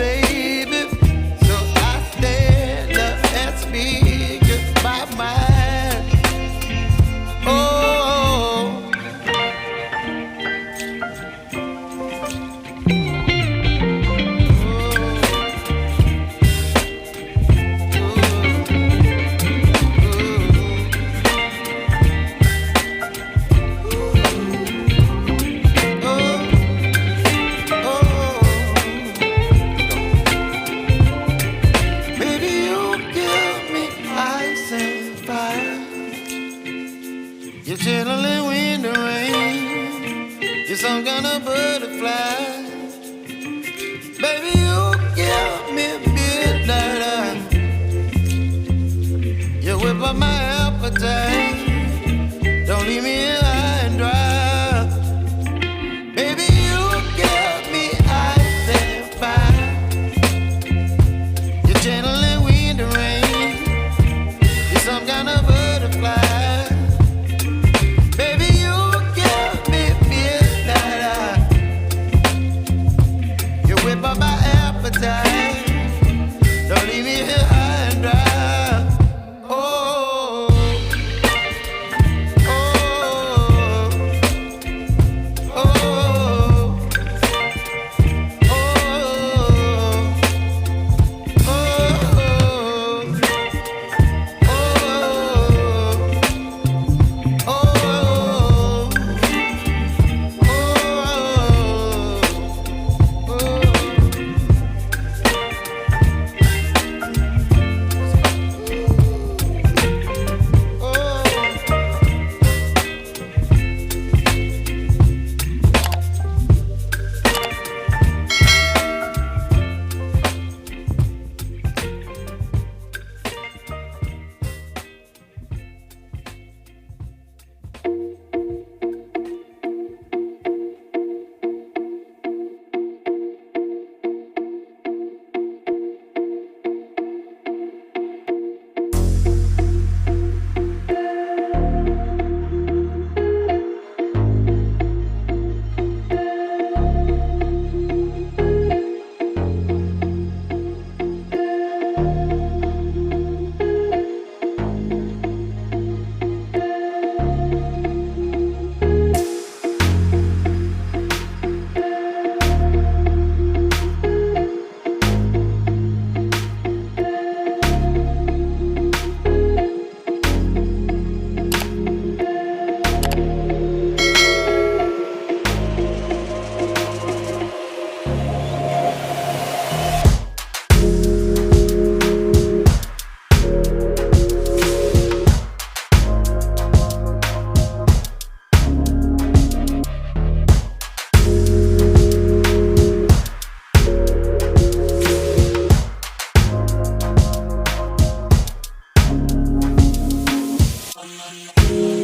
baby. So I stand up and speak just my mind. Oh, baby, you give me ice and fire. You're channeling wind and rain. You're some kind of butterfly. Baby, you give me midnight. You whip up my appetite. Don't leave me high and dry. Baby, you give me ice and fire. You're channeling wind and rain. You're some kind of butterfly. Baby, you give me midnight. You whip up my appetite.